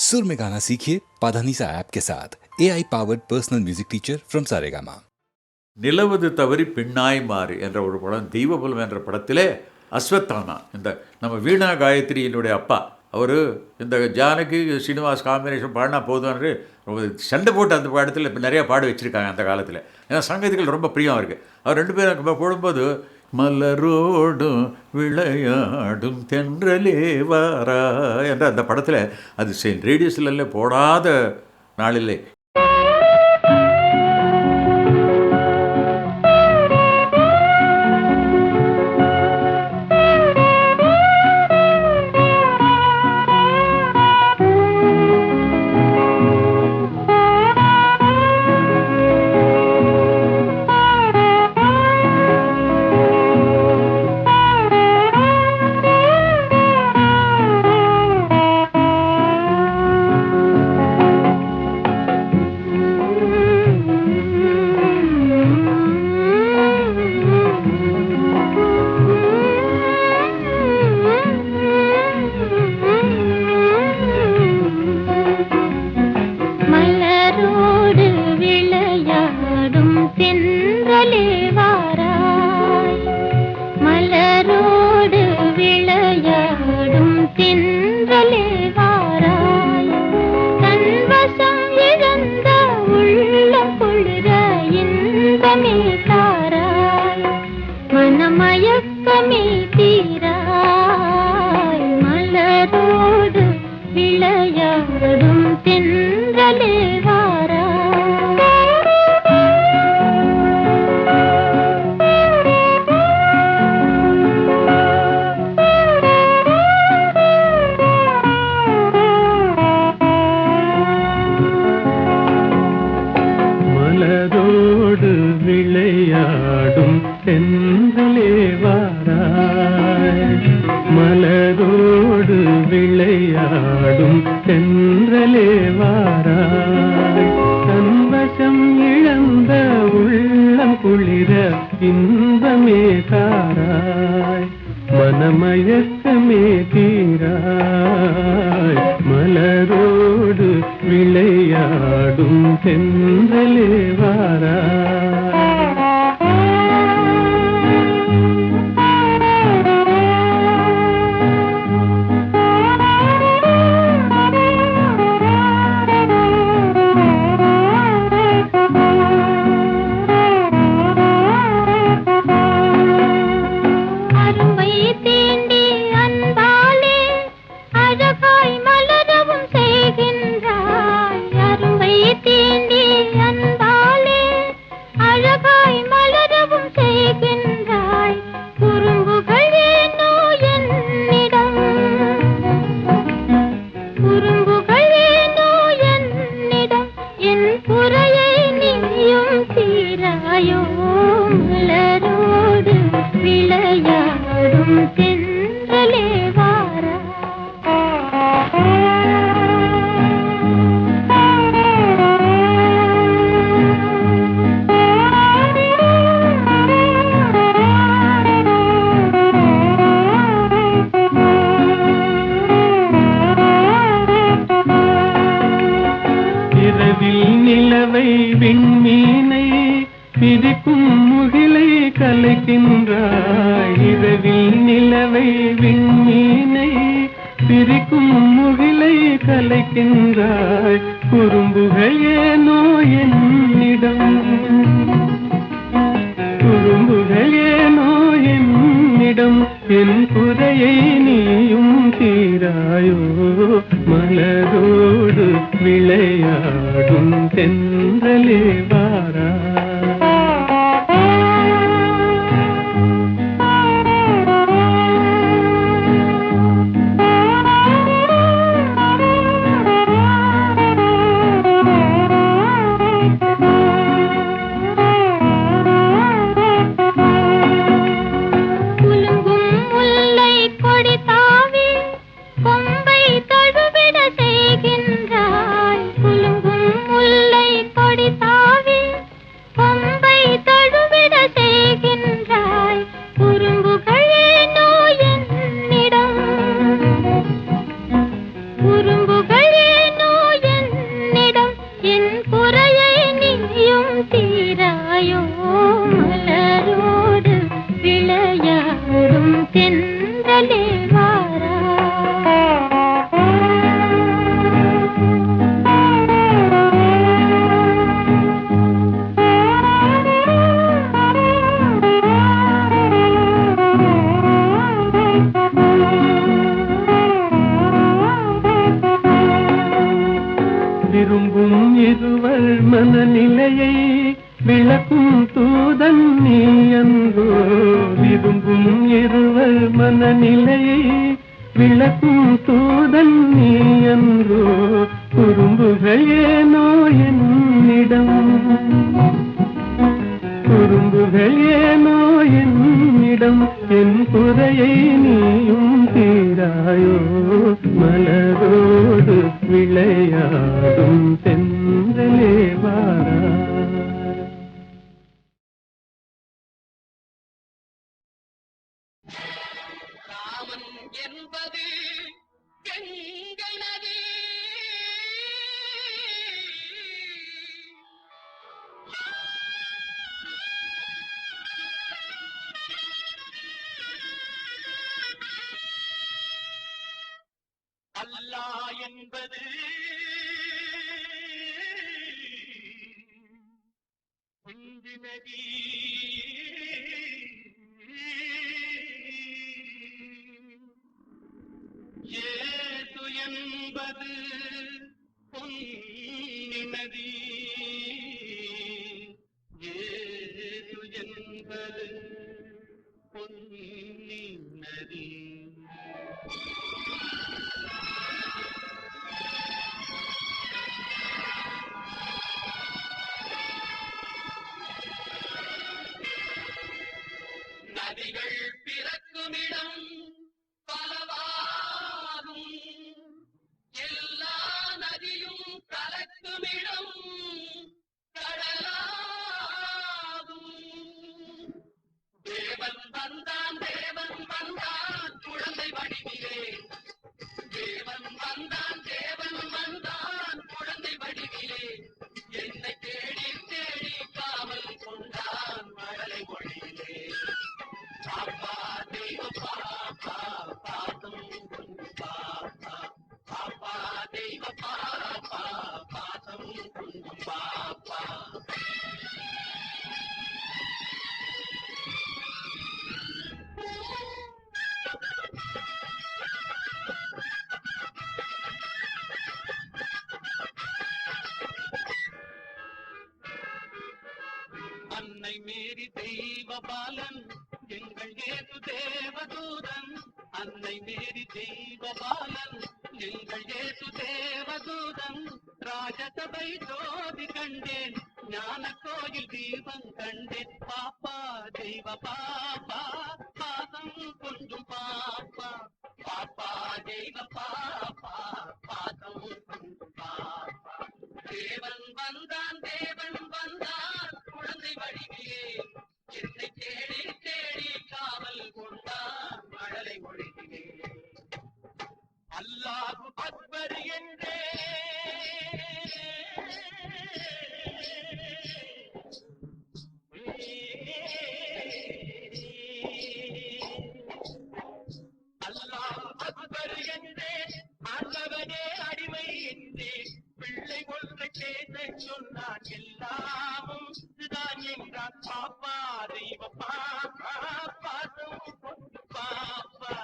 सुर में गाना सीखिए पाधानीसा ऐप के साथ AI powered personal music teacher from Saregama. நிலவது தவறி பெண்ணாய் மாறு என்ற ஒரு படம், தெய்வபுலம் என்ற படத்திலே அஸ்வத்தானா, இந்த நம்ம வீணா காயத்ரியினுடைய அப்பா, அவர் இந்த ஜானகி ஸ்ரீனிவாஸ் காம்பினேஷன் பாடினா போதும்னு சண்டை போட்டு அந்த படத்தில் இப்போ நிறையா பாட வச்சுருக்காங்க அந்த காலத்தில். ஏன்னா சங்கீதங்கள் ரொம்ப பிரியம் இருக்குது. அவர் ரெண்டு பேரும் போடும்போது மலரோடும் விளையாடும் தென்றலே வாரா என்ற அந்த படத்தில் அது ரேடியோஸ்ல போடாத நாளிலே. மலரோடு விளையாடும் தென்றலே வாராய், தன்வசம் இழந்த உள்ளம் குளிர இன்பமே தாராய், மனமயக்கமே தீராய், மலரோடு விளையாடும் தென்றலே வாராய். நிலவை விண்மீனை பிரிக்கும் முகிலை கலைக்கின்றாய், இரவில் நிலவை விண்மீனை பிரிக்கும் முகிலை கலைக்கின்றாய், குறும்புகள் ஏனோ என்னிடம், குறும்புகள் ஏனோ என்னிடம், என் குறையை நீயும் தீராயோ, மலரோடு விளையாடும் தென்றலே வாராய். குலுங்கும் முல்லை கொடி தாவி கொம்பை தடு மனநிலையை விளக்கும் தூதன் நீ அன்றோ. விரும்பும் இருவர் மனநிலையை விளக்கும் தூதன் நீ அன்றோ. குறும்புகள் ஏனோ என்னிடம், குறும்புகள் ஏனோ என்னிடம், என் குறையை நீயும் தீராயோ. மலரோடு விளையாடும் சென்றலே வாரா. ராமன் என்பது கங்கை நதி, அல்லாஹ் என்பது குந்தி நதி, ஏது என்பது பொன்னி நதி, ஏது என்பது பொன்னி நதி. நதிகள் பிறக்குமிடம் பலவாகும், எல்லா நதியும் கலக்குமிடம் கடலாகும். தேவன் வந்தான், தேவன் வந்தான் குழந்தை வடிவிலே, தேவன் வந்தான், தேவன் வந்தான் குழந்தை வடிவிலே. என்னை தேடி தேடி காவல் கொண்டான் மழலை மொழியிலே. பாப்பா தெய்வ பாப்பா பாதம் கொண்டு பாப்பா, பாப்பா தெய்வ பாப்பா பாதம் கொண்டு பாப்பா. அன்னை மேரி தெய்வ பாலன், எங்கள் ஏசு தேவதூதன். அன்னை மேரி தெய்வ பாலன், எங்கள் ஏசு தேவதூதன். ராஜசபை ஜோதி கண்டேன், ஞான கோயில் தீபம் கண்டேன். பாப்பா தெய்வ பாப்பா பாதம் கொண்டும் பாப்பா, பாப்பா தெய்வ பாப்பா பாதம் கொண்டும் பாப்பா. தேவன் வந்தான், தேவன் வந்தான் குழந்தை வடிவிலே. என்னை தேடி தேடி காவல் கொண்டான் மழலை மொழியிலே. அல்லாஹு அக்பர் என்றே அல்லாஹ் அக்பர் என்றே ஆண்டவனே அடிமை என்றே பிள்ளை ஒன்றை பேச சொன்னான். எல்லாமும் இதுதான் என்றான். பாப்பா தெய்வ பாப்பா பாதம் கொண்டு பாப்பா.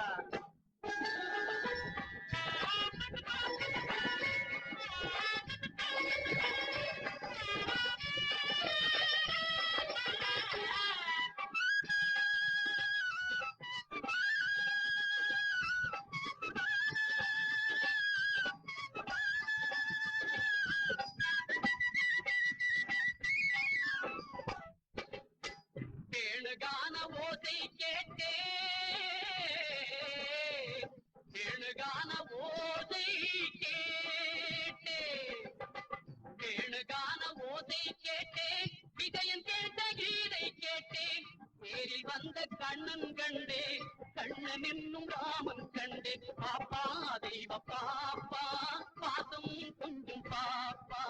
கேளுகான ஓசை கேட்டே, கேளுகான ஓசை கேட்டே, கேளுகான ஓசை கேட்டே, விஜயன் கேட்ட கீதை கேட்டே. நேரில் வந்த கண்ணன் கண்டே, கண்ணன் என்னும் ராமன் கண்டே. பாப்பா தெய்வ பாப்பா பாதம் கொஞ்சம் பாப்பா,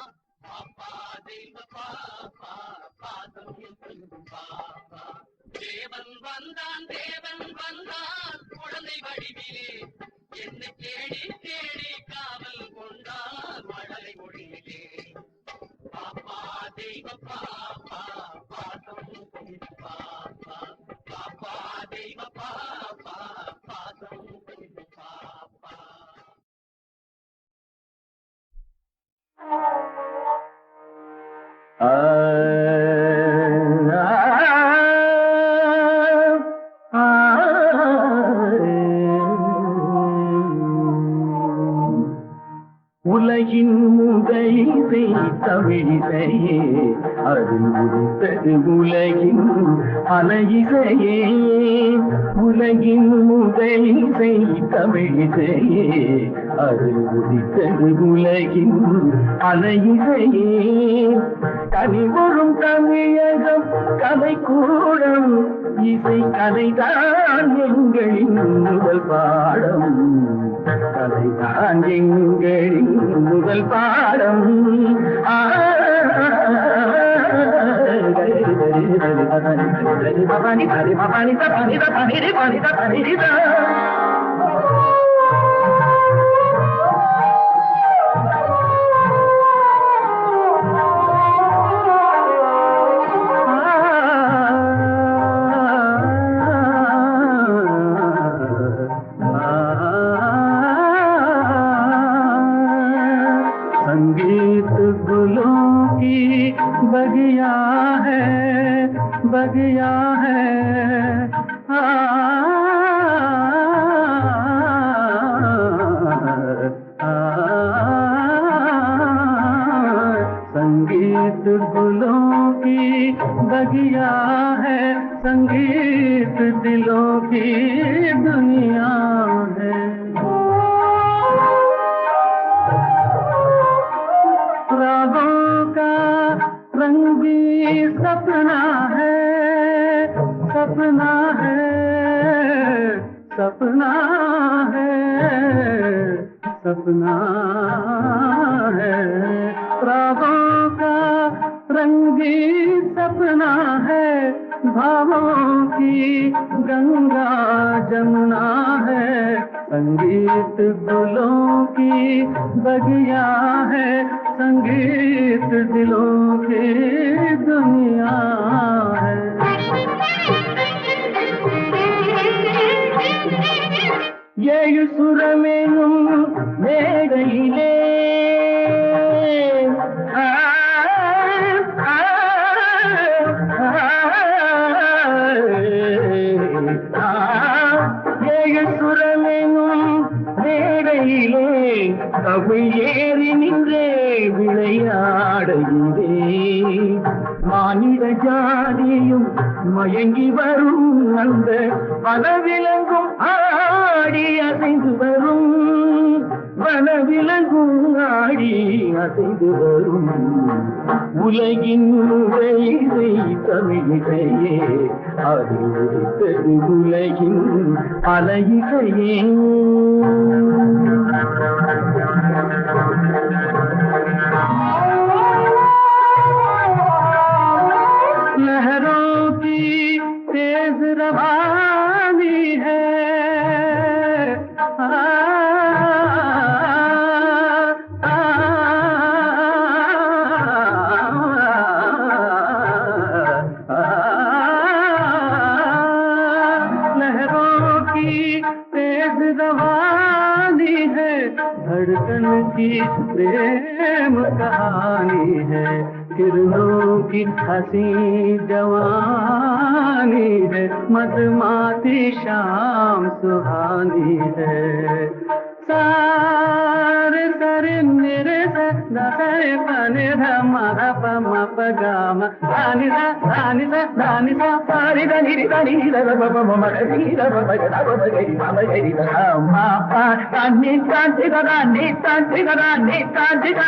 பாப்பா தெய்வ பாப்பா பாதம் கொஞ்சம் பாப்பா. தேவன் வந்தான், தேவன் வந்தான் குழந்தை வடிவிலே. என்னை தேடி தேடி காவல் கொண்டான் மழலை மொழியிலே. பாப்பா தெய்வ பாப்பா பாதம் கொஞ்சம் பாப்பா, பாப்பா தெய்வ பாப்பா பாதம் கொஞ்சம் பாப்பா. உலகின் முதலிசை தமிழிசையே, அதில் உதித்தது உலகின் அலையிசையே. உலகின் முதலிசை தமிழிசையே, அதில் உதித்தது உலகின் அலையிசையே. கனிவரும் தமிழகம் கலைக்கூடம், இசை கலைதான் எங்களின் முதல் பாடம். கலைதான் எங்களின் முதல் பாடம். संगीत गुलों की बगिया है, बगिया है। संगीत गुलों की बगिया है, संगीत दिलों की दुनिया है। रागों का रंग भी सपना है, सपना है, सपना है, सपना है। रागों का रंग भी सपना है, भावों की गंगा जमुना है। संगीत गुलों की बगिया है, संगीत दिलों की दुनिया है। ஏழு சுரமேனும் மேடையிலே ஏழு சுரமேனும் மேடையிலே தமிழ் ஏறி நின்றே விளையாடுகிறே. மானிட ஜாதியும் மயங்கி வரும் அந்த வனவிலங்கும் ஆடி அசைந்து வரும், வனவிலங்கும் ஆடி அசைந்து வரும். உலகின் முதலிசை தமிழிசையே, அது உதித்தது உலகின் அலையிசையே. लहरों की तेज रवानी है, लहरों की तेज रवानी है, धड़कन की प्रेम कहानी है। किरणों की हंसी जवानी है, मधुमाती शाम सुहानी है। सारे सरे मेरे सरे पने मा प म प ग म धानी सा धानी सा धानी सा सारी धनी धनी ध प प म म रि ध प प ग ध प प ग रि म म ग रि ध म प नी ता ति ग नी ता ति ग नी ता ति ग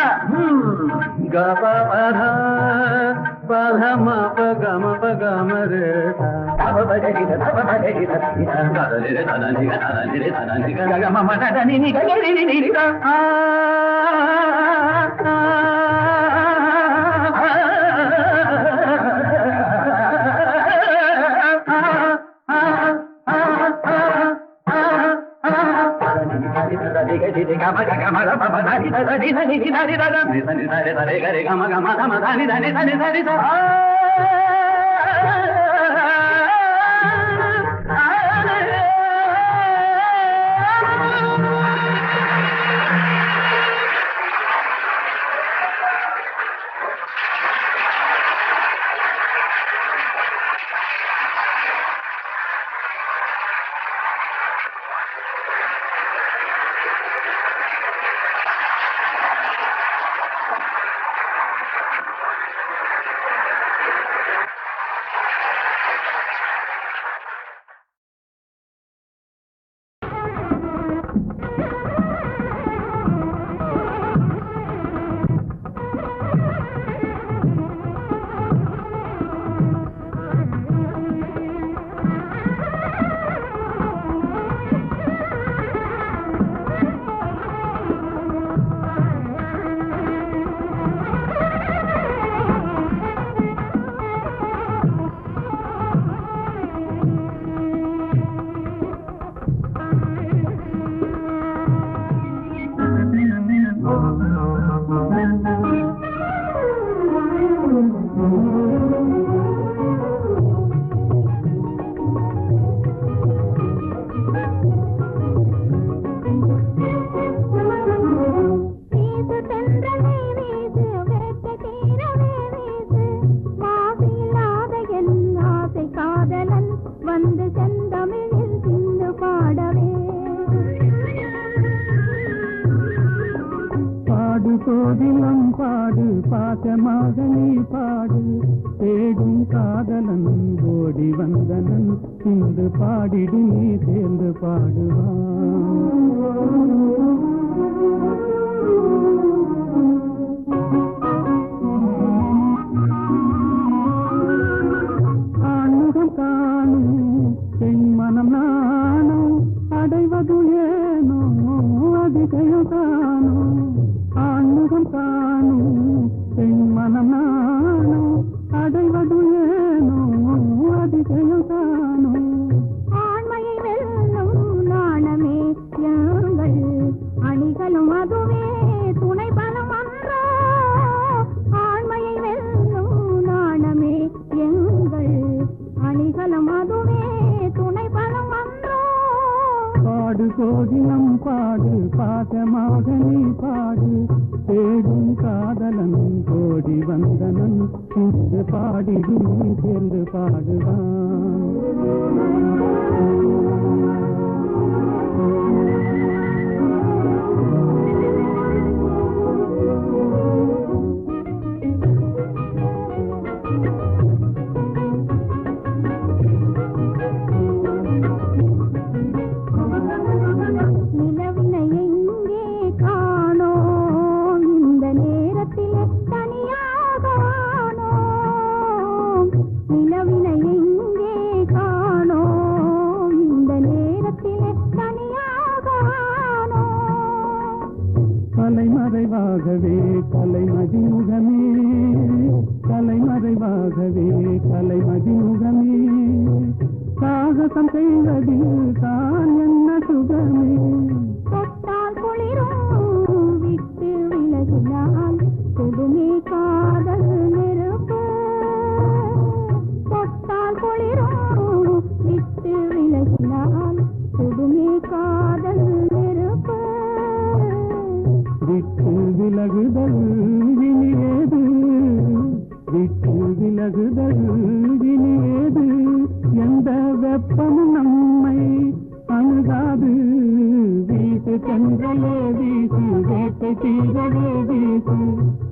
ग प प ध प ध म प ग म प ग म रे सा ध प प ग रि ध प प ग रि ध ग रे ध ध नि ग ध नि रे ध नि ग ग म म ध ध नि नि ग रि रि रि ध கோவிலம் பாடு பாசமாக நீ பாடு தேடும் காதலன் ஓடி வந்தனன் இன்று பாடிடு நீ சேர்ந்து பாடுவான் ஆண்முகம் காணும் என் மனம் நானும் அடைவது ஏனோ அதிசயம் தானோ ஆண்முகம் காணும் என் மனம் நானும் அடைவது ஏனோ அதிசயம் தானோ ஆண்மையை வெல்லும் நாணமே யாங்கள் அணிகளும் அதுவே துணை பலம் அன்றோ ஆண்மையை வெல்லும் நாணமே எங்கள் அணிகளும் அதுவே துணை பலம் அன்றோ பாடு கோகிலம் பாடு பாசமாக நீ பாடு தேடும் காதலன் கோடி வந்தனன் இன்று பாடி நீ சேர்ந்து பாடுவான் நிலவினை எங்கே காணோம் இந்த நேரத்திலே தனியாக ஆனோம் நிலவினை எங்கே காணோம் இந்த நேரத்திலே தனியாக ஆனோம் கலைமறைவாகவே கலைமதிமுகமே கலைமறைவாகவே கலைமதிமுகமே சாகசம் செய்வதில் தான் என்ன சுகமே தொட்டால் குளிரும் விட்டு விலகினால் கொடுமே காதல் நெருப்பு தொட்டால் குளிரும் விட்டு விலகினால் கொடுமே காதல் நெருப்பு விட்டு விலகுதல் வினியேது விட்டு விலகுதல் வினியேது எந்த வெப்பமும் நம்மை அணுகாது வீட்டு சென்றலே வீசு வேட்டை தீரவே வீசு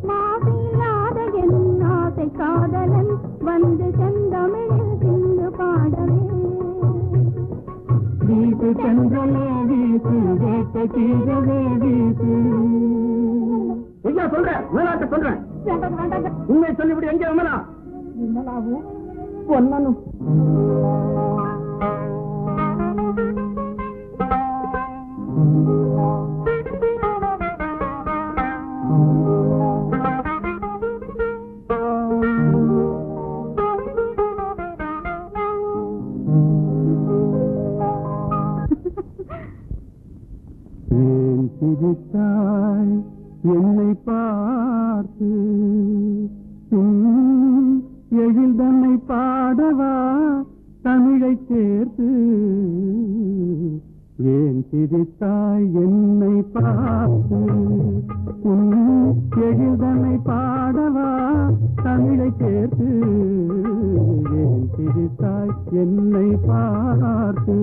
மாசில்லாத என் ஆசை காதலன் வந்து செந்தமிழில் சிந்து பாடவே வீட்டு சென்றலே வீசு வேட்டை தீரவே வீசு சொல்றேன் மேலாட்ட சொல்றேன் வேண்டாம் வேண்டாங்க உண்மை சொல்லிவிடு எங்கே விமலா விமலாவும் பொன்னனும் ஏன் சிரித்தாய் என்னை பார்த்து எழில் தன்னை பாடவா தமிழை சேர்த்து ஏன் சிரித்தாய் என்னை பார்த்து எழில் தன்னை பாடவா தமிழை சேர்த்து ஏன் சிரித்தாய் என்னை பார்த்து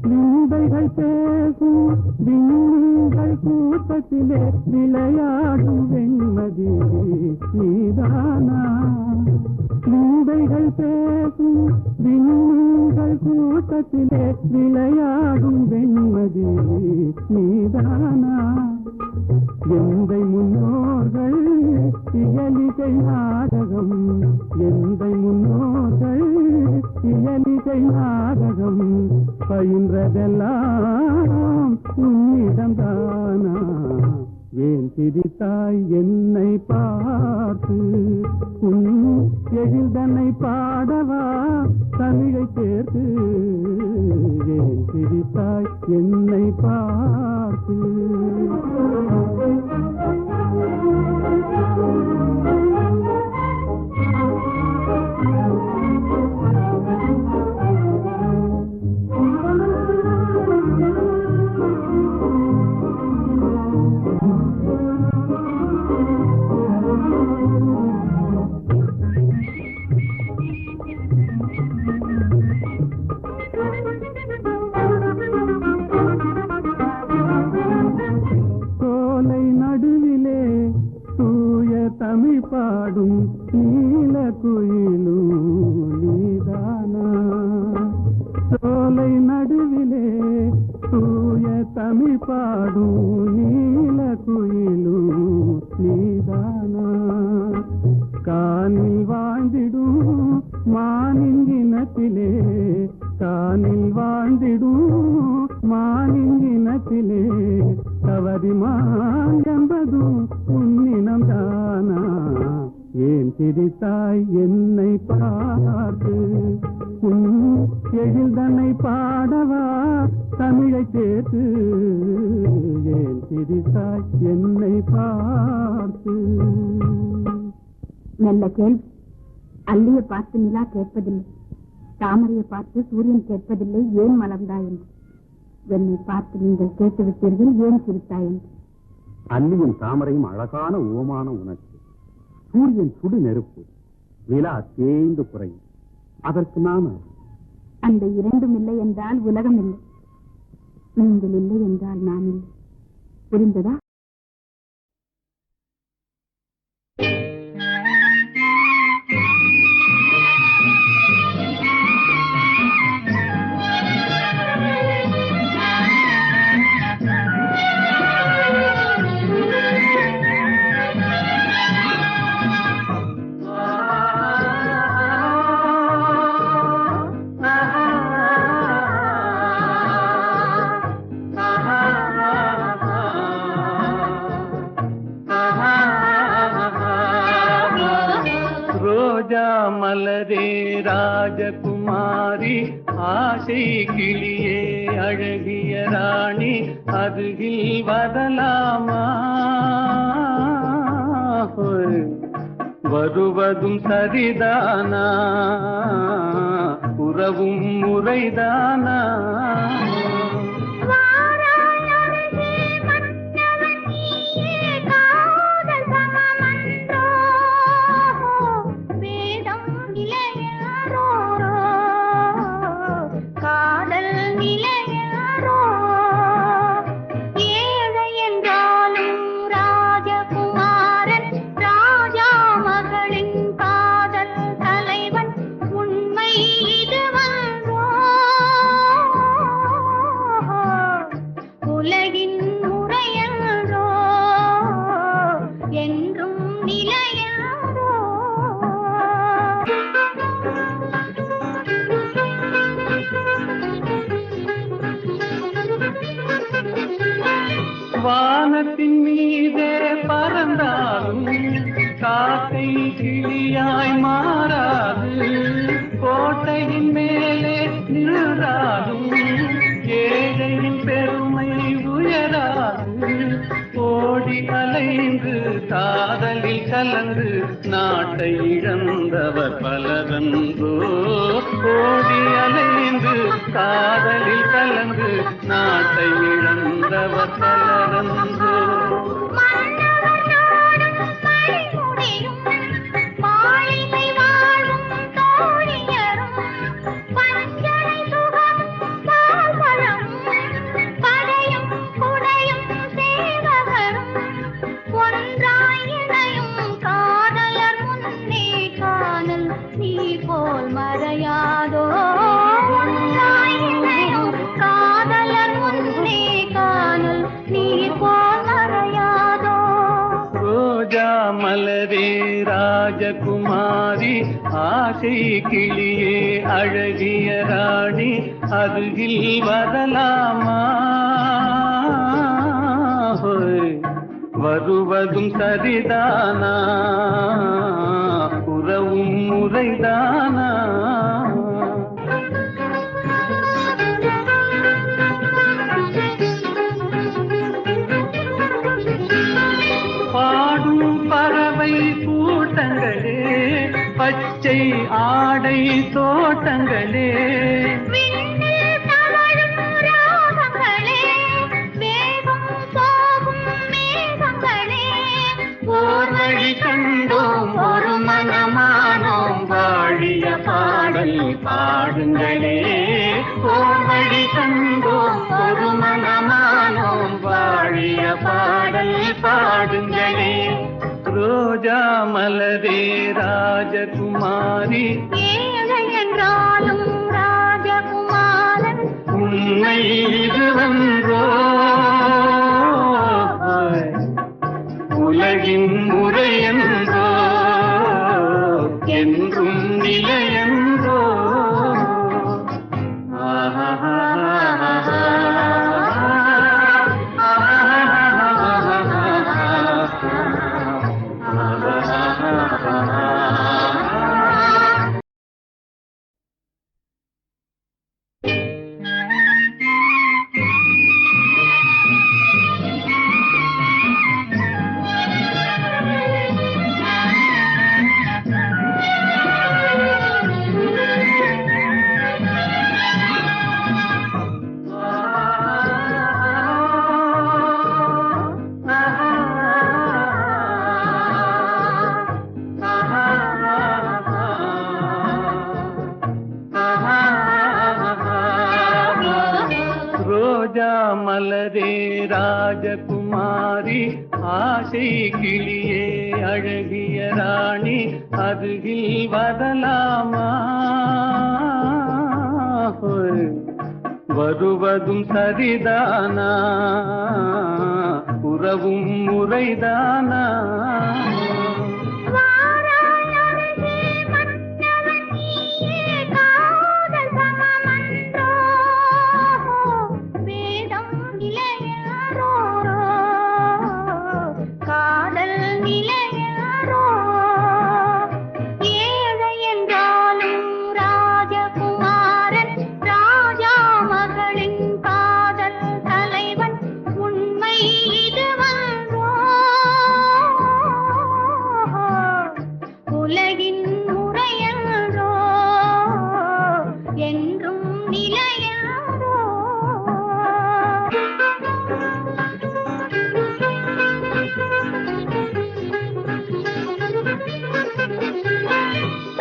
விந்தைகள் பேசும் விண்கள் கூட்டத்திலே விளையாடும் வெண்மதி நீதானா விந்தைகள் பேசும் விண்கள் கூட்டத்திலே விளையாடும் வெண்மதி நீதானா எந்தை முன்னோர்கள் இயலிசை நாடகம் எந்தை முன்னோர்கள் இயலிசை நாடகம் பயின்றதெல்லாம் உன்னிடம்தானா ஏன் சிரித்தாய் என்னை பார்த்து உன் எழில்தனை பாடவா தமிழை சேர்த்து ஏன் சிரித்தாய் என்னை பார்த்து பாடும் நீல குயிலும் நீதானா காணில் வாழ்ந்திடும் மானின் இனத்திலே காணில் வாழ்ந்திடும் மானின் இனத்திலே தவறிமான் என்பதும் உன்னினம் தானா ஏன் சிரித்தாய் என்னை பார்த்து உன் எழில்தனை பாடவா தமிழை சேர்த்து ஏன் சிரித்தாய் என்னை பார்த்து நல்ல கேள்வி. அல்லியை பார்த்து நிலா கேட்பதில்லை, தாமரையை பார்த்து சூரியன் கேட்பதில்லை ஏன் மலர்ந்தாய் என்று. என்னை பார்த்து நீங்கள் கேட்டுவிட்டீர்கள் ஏன் சிரித்தாய் என்று. அல்லியும் தாமரையும் அழகான உவமான உணர்ச்சி. சூரியன் சுடு நெருப்பு, நிலா தேய்ந்து குறையும். அதற்கு நான் அந்த இரண்டும் இல்லை என்றால் உலகம் இல்லை. நீங்கள் இல்லை என்றால் நான் இல்லை. புரிந்ததா? மலரே ராஜகுமாரி ஆசை கிளியே அழகிய ராணி அருகில் வரலாமா வருவதும் சரிதானா உறவும் முறைதானா வானத்தின் மீதே பறந்தாலும் காக்கை கிளியாய் மாறாது கோட்டையின் மேலே நின்றாலும் ஏழையின் பெருமை உயராது ஓடி அலைந்து காதலில் கலந்து நாட்டை இழந்தவர் பலரன்றோ ஓடி அலைந்து காதலில் கலந்து நாட்டை இழந்தவர் பலரன்றோ மலரே ராஜகுமாரி ஆசை கிளியே அழகிய ராணி அருகில் வரலாமா வருவதும் சரிதானா உறவும் முறைதானா பாடும் பறவை கூட்டங்களே பச்சை ஆடை தோட்டங்களே ஓர்வழி கண்டோம் ஒரு மனமானோம் வாழிய பாடல் பாடுங்களே ஓர்வழி கண்டோம் ஒரு மனமானோம் வாழிய பாடல் பாடுங்களே ரோஜா மலரே ராஜகுமாரி ஏழை என்றாலும் ராஜகுமாரன் உண்மை இது வந்தோ ராஜகுமாரி ஆசை கிளியே அழகிய ராணி அருகில் வரலாமா வருவதும் சரிதானா உறவும் முறைதானா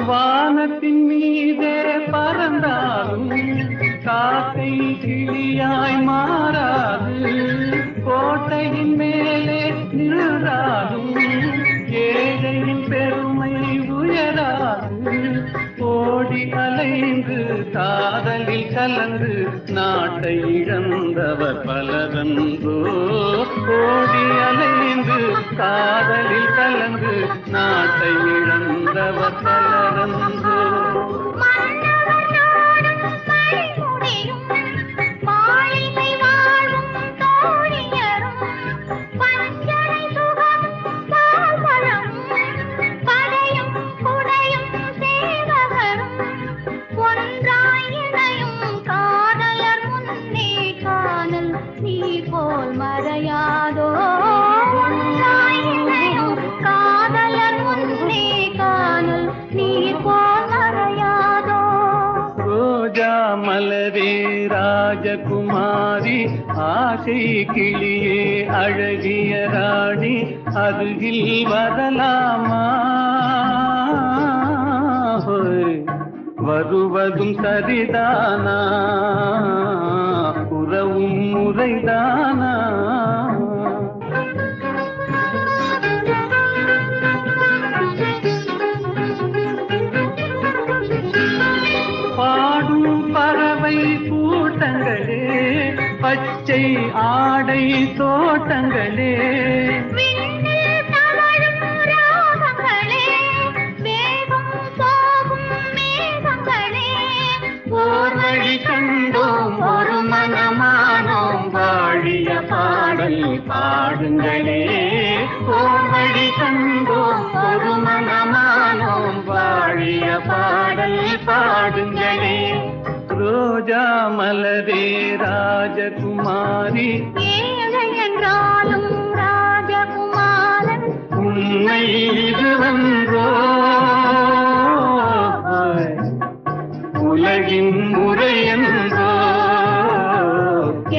வானத்தின் மீதே பறந்தாலும் காக்கை கிளியாய் மாறாது கோட்டையின் மேலே நின்றாலும் ஏழையின் பெருமை உயராது ஓடி அலைந்து காதலில் கலந்து நாட்டை இழந்தவர் பலரன்றோ ஓடி அலைந்து காதலில் கலந்து நாட்டை இழந்தவர் பலரன்றோ மலரே ராஜகுமாரி ஆசை கிளியே அழகிய ராணி அருகில் வரலாமா வருவதும் சரிதானா உறவும் முறைதானா பாடும் பறவை கூட்டங்களே பச்சை ஆடை தோட்டங்களே ஓர் வழி கண்டோம் ஒரு மனமானோம் வாழிய பாடல் பாடுங்களே ஓர் வழி கண்டோம் ஒரு மனமானோம் வாழிய பாடல் பாடுங்களே ரோஜா மலரே ராஜகுமாரி ஏழை என்றாலும் ராஜகுமாரன் உண்மை இதுவன்றோ உலகின் முறையன்றோ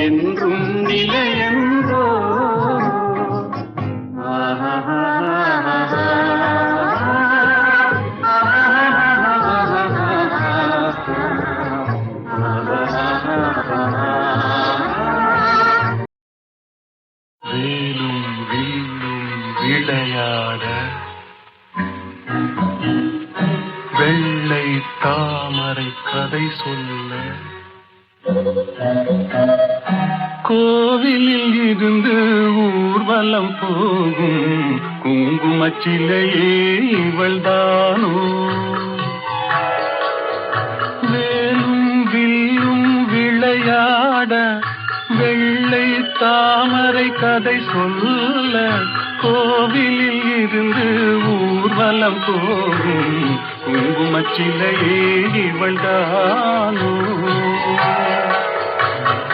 என்றும் நிலையன்றோ வேலும் வில்லும் விளையாட வெள்ளை தாமரை கதை சொல்ல கோவிலில் இருந்து ஊர்வலம் போகும் குங்குமச்சிலையே இவள்தானோ வேலும் வில்லும் விளையாட வெள்ளை தாமரை கதை சொல்ல கோவிலில் இருந்து ஊர்வலம் போகும் குங்குமச்சிலையே இவள்தானோ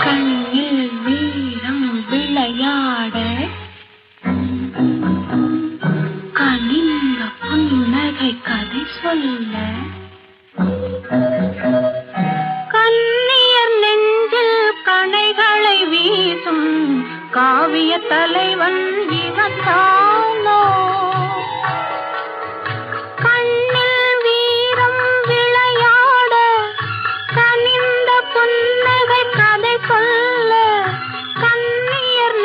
கண்ணில் வீரம் விளையாட கனிந்த புன்னகை கதை சொல்ல கண்ணியர் நெஞ்சில் கணைகளை வீசும் காவிய தலைவன் இவன் தானோ கண்ணில் வீரம் விளையாட கனிந்த புன்னகை கதை சொல்ல கண்ணியர்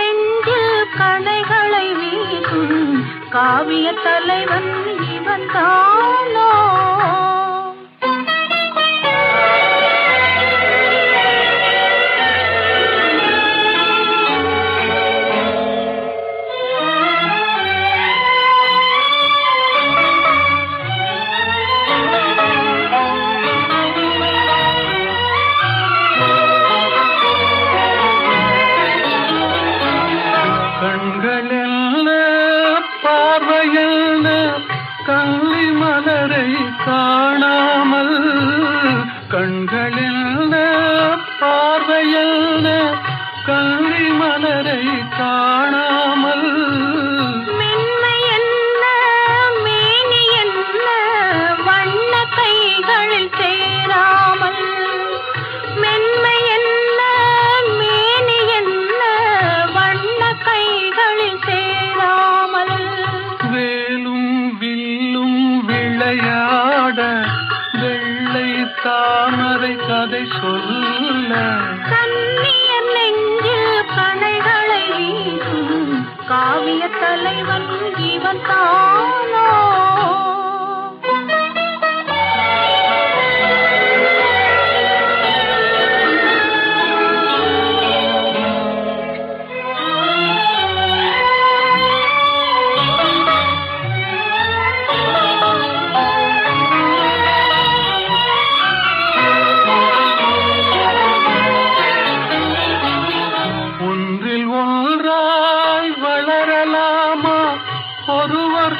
தாமரை கதை சொல்ல கண்ணியன் நெஞ்சில் கணைகளை வீசும் காவிய தலைவன் இவன் தானோ.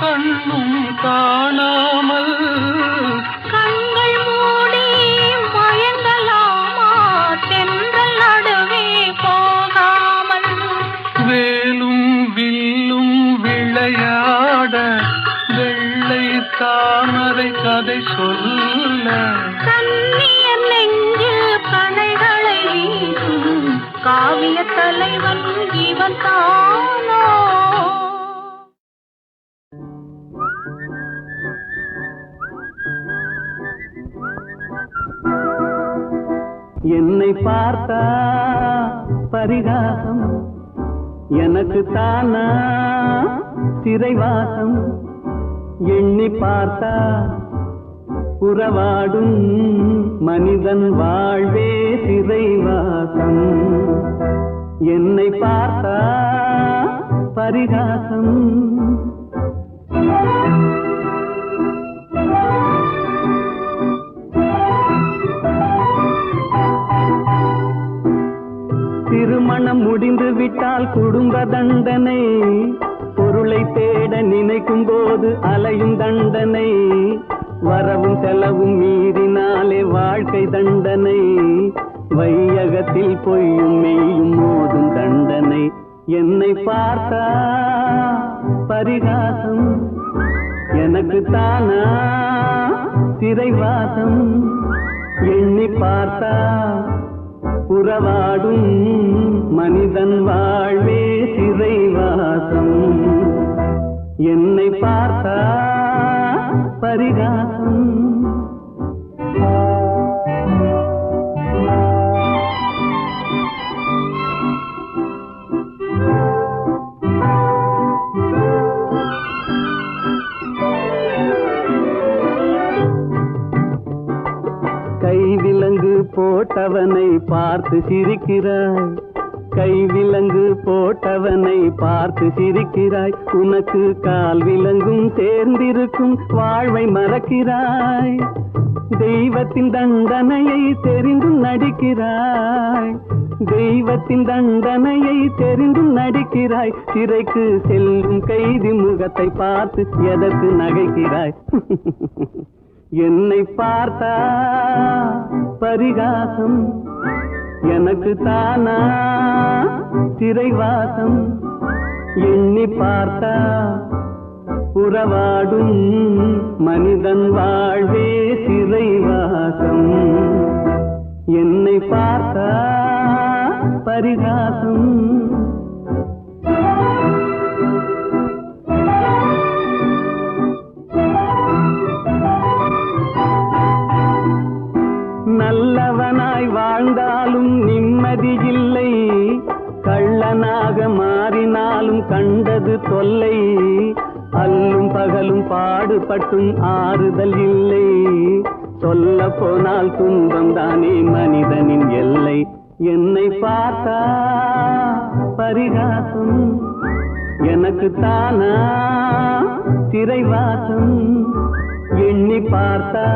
கண்ணும் காணாமல் கண்கள் மூடி மயங்கலாமா தென்றல் நடுவே போகாமல். வேலும் வில்லும் விளையாட வெள்ளை தாமரை கதை சொல்ல கண்ணியன் நெஞ்சில் கணைகளை வீசும் காவிய தலைவன் இவன் தானோ. என்னை பார்த்தா பரிகாசம் எனக்கு தானா சிறைவாசம் எண்ணி பார்த்தா புறவாடும் மனிதன் வாழ்வே சிறைவாசம். என்னை பார்த்தா பரிகாசம் திருமணம் முடிந்து விட்டால் குடும்ப தண்டனை, பொருளை தேட நினைக்கும் போது அலையும் தண்டனை, வரவும் செலவும் மீறினாலே வாழ்க்கை தண்டனை, வையகத்தில் பொய்யும் மெய்யும் மோதும் தண்டனை. என்னை பார்த்தா பரிகாசம் எனக்கு தானா சிறைவாசம் எண்ணி பார்த்தா புறவாடும் மனிதன் வாழ்வே சிறைவாசம். என்னை பார்த்தா பரிகாசம் கைவிலங்கு போட்டவனை பார்த்து சிரிக்கிறாய், கைவிலங்கு போட்டவனை பார்த்து சிரிக்கிறாய், உனக்கு கால் விலங்கும் சேர்ந்திருக்கும் வாழ்வை மறக்கிறாய், தெய்வத்தின் தண்டனையை தெரிந்தும் நடிக்கிறாய், தெய்வத்தின் தண்டனையை தெரிந்தும் நடிக்கிறாய், சிறைக்கு செல்லும் கைதி முகத்தை பார்த்து எதற்கு நகைக்கிறாய். என்னை பார்த்தா பரிகாசம் எனக்கு தானா சிறைவாசம் எண்ணி பார்த்தா புறவாடும் மனிதன் வாழ்வே சிறைவாசம். என்னை பார்த்தா பரிகாசம் நல்லவனாய் வாழ்ந்தாலும் நிம்மதி இல்லை, கள்ளனாக மாறினாலும் கண்டது தொல்லை, அல்லும் பகலும் பாடுபட்டும் ஆறுதல் இல்லை, சொல்ல போனால் துன்பம் தானே மனிதனின் எல்லை. என்னை பார்த்தா பரிகாசம் எனக்கு தானா சிறைவாசம் எண்ணி பார்த்தா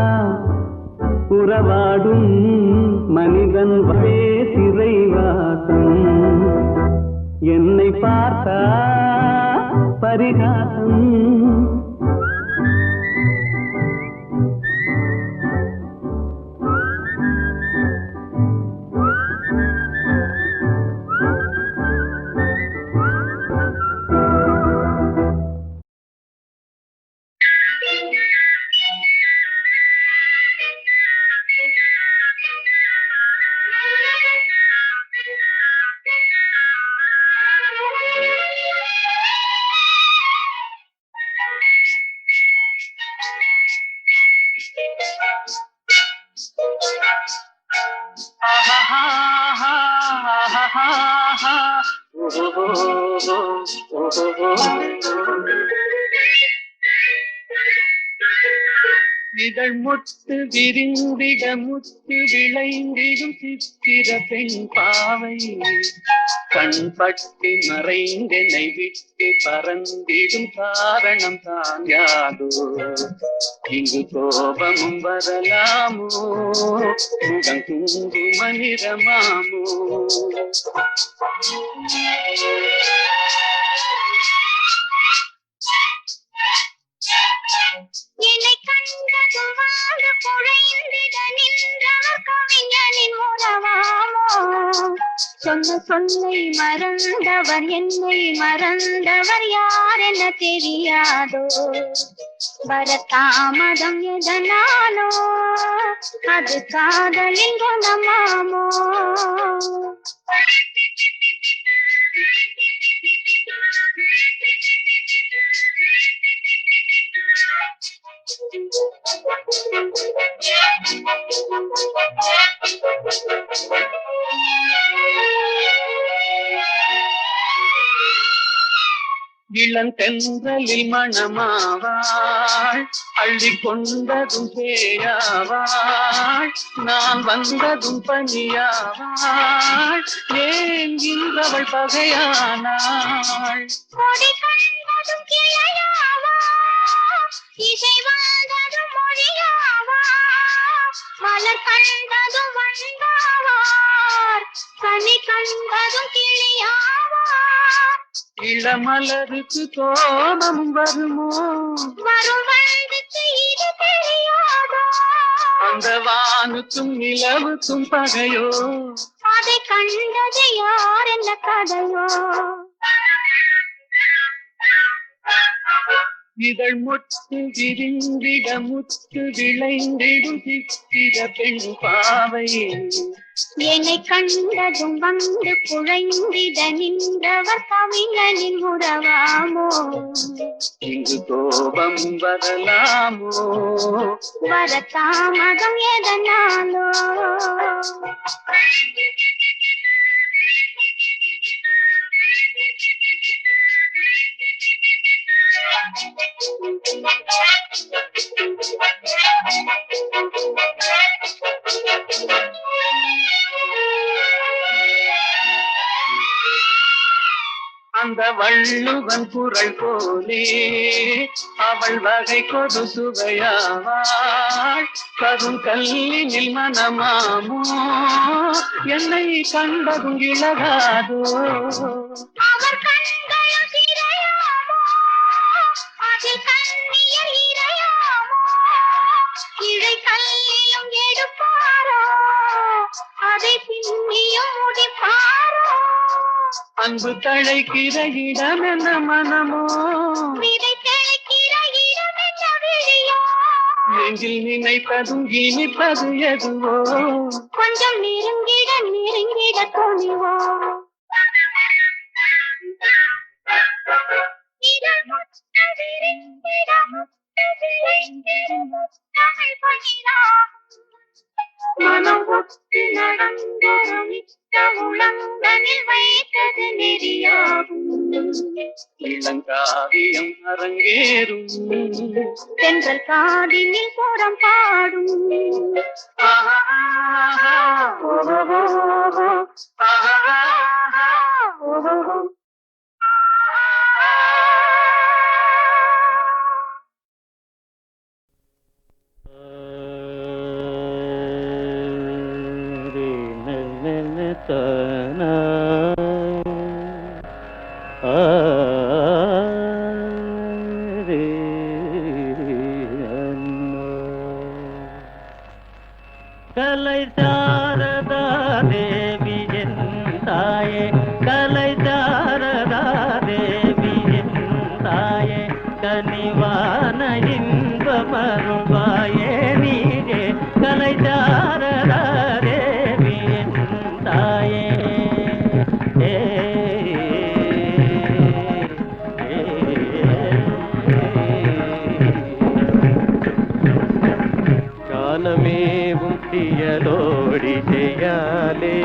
புறவாடும் மனிதன் வாழ்வே சிறைவாசம். என்னை பார்த்தா பரிகாசம் இதழ் முத்து விரிந்திட முத்து விளைந்திடும் சித்திர பெண் பாவை கண் பட்டு மறைந்தென்னை விட்டு பறந்திடும் காரணம் தான் யாதோ இங்கு கோபமும் வரலாமோ முகம் குங்கும நிறமாமோ என்னை கண்டதும் வாழ குழைந்திட நின்றவர் கவிஞனின் உறவாமோ சொன்ன சொல்லை மறந்தவர் என்னை மறந்தவர் யார் என தெரியாதோ வரதாமதம் எதனாலோ அது காதலின் குணமாமோ இளந்தென்றலில் மணமாவாள் அள்ளி கொண்டதும் பேயாவாள் நான் வந்ததும் பனியாவாள் ஏன் இன்றவள் பகையானாள் கொடி கண்டதும் கிளையாவா இசை வந்ததும் மொழியாவா மலர் கண்டதும் வந்தாவார் கனி கண்டதும் கிளியாவா இளமலருக்கு கோபம் வருமோ வரும் வந்துச்சு இது தெரியாதோ அந்த வானுக்கும் நிலவுக்கும் பகையோ அதை கண்டது யார் என்ன கதையோ இதழ் முத்து விரிந்திட முத்து விளைந்திடும் சித்திர பெண் பாவை என்னை கண்டதும் வந்து குழைந்திட நின்றவர் கவிஞனின் உறவாமோ இங்கு கோபம் வரலாமோ வரதாமதம் எதனாலோ அந்த வள்ளுவன் குரல் போலே அவள் வகை கொடு சுவையாவாள் கரும் கல்லினில் மனமாமோ என்னை கண்டதும் இழகாதோ அவர் கண்கள் சிறையாமோ அதில் கண்ணியல் இறையாமோ இழை கல்லிலும் எடுப்பாரோ அதை பின்னியும் முடிப்பாரோ அன்பு தழைக்கிற இடம் என்ன மனமோ விதை தெளிக்கிற இடம் என்ன விழியோ நெஞ்சில் நினைப்பதும் இனிப்பது எதுவோ கொஞ்சம் நெருங்கிட நெருங்கிட துணிவோ இதழ் முத்து விரிந்திட முத்து விளைந்திடும் முத்தமிழ் பனிராகும் மனம் ஒத்து நடந்தொரு மிக்க உளங்கனில் வைத்தது நெறியாகும் இளங்காவியம் அரங்கேறும் தென்றல் காதினில் புறம் பாடும் ஆஹா, ஓஹோ, ஆஹா, ஓஹோ. கலை சாரதா தேவி என் தாயே கலை சாரதா தேவி என் தாயே கனிவான இன்பமருள்வாயே நீயே கலை சாரதா தேவி என் தாயே காலமேவும் தியலோடி செய்யாலே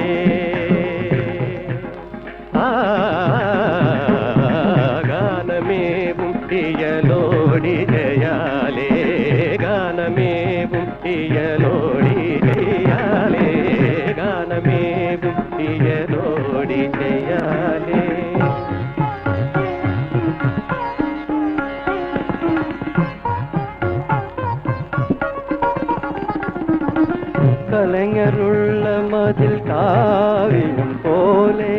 கலைஞருள்ள மதில் காவியம் போலே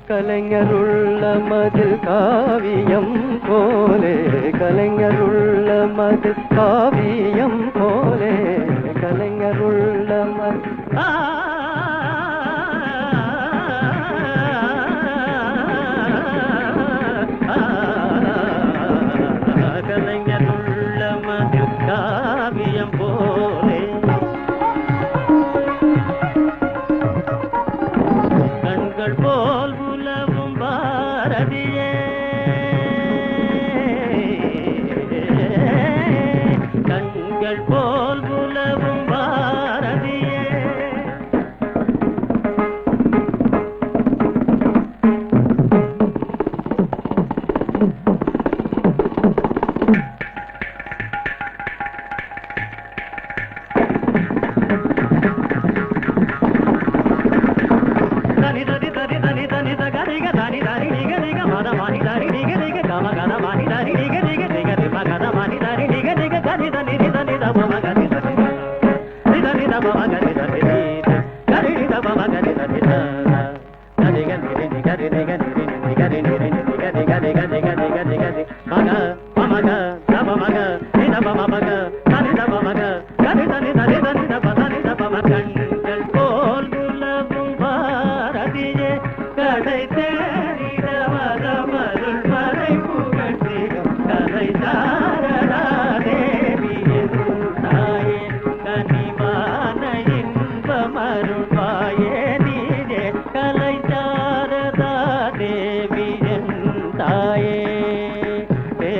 கலைஞருள்ள மதில் காவியம் போலே கலைஞருள்ள மதில் காவியம் போலே கலைஞருள்ள கலைஞருள்ள மதில் காவியம் போலே கண்கள் போல் உலவும் பாரதியே கண்கள் போல் உலவும் பாரதியே தனி தனி தனி தனி தனி தகரிக தனி தனி நிக நிக மத மணி தனி நிக நிக கம கத மணி தனி நிக நிக நிக நிம கத மணி தனி நிக நிக தனி தனி நித நித மம கதி தனி நித நித மம கதி தனி கரி நித மம கதி தனி தனி கரி நிக நிக நிக நிக நிக நிக நிக நிக நிக நிக நிக நிக நிக மக மம க தப மக நித மம மக தனி தப மக கரி தனி தனி தனி தப தனி தப மக கண்கள் போல் உலவும் பாரதியே கடை தேடிட மதமருள் மறை புகழ்ந்திடும் கலை சாரதா தேவி தாயே கனிவான இன்பமருள் பாயே நீரே கலை சாரதா தேவி தாயே ஏ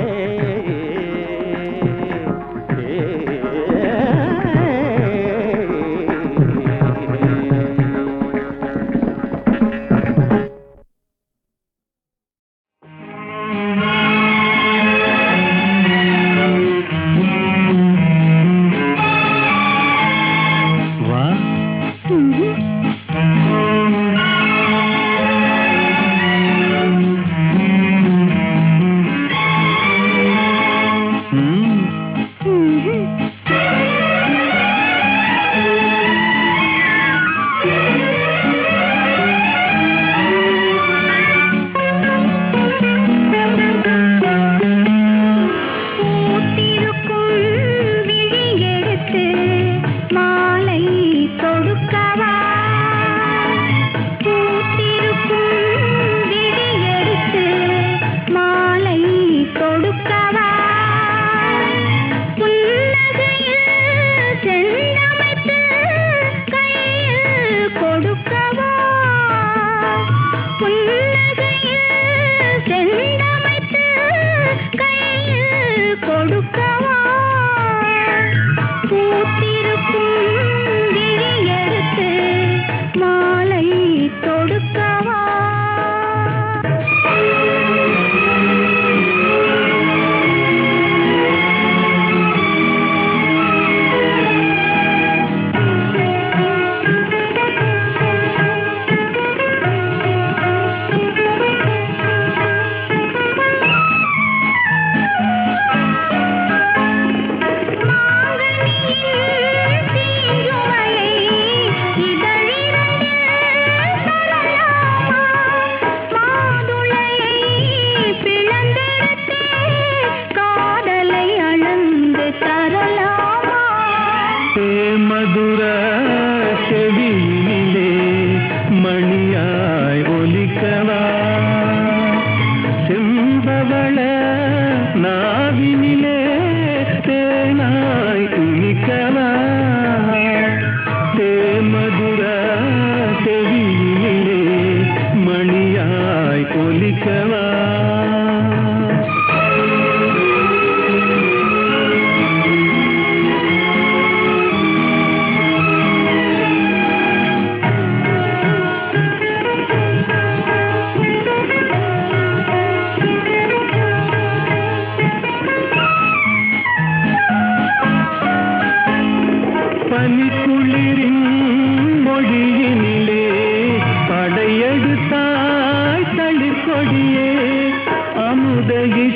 உதகை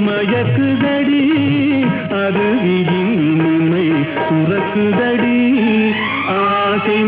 மயக்குதடி அது விதின் உண்மை சுரக்குதடி ஆசை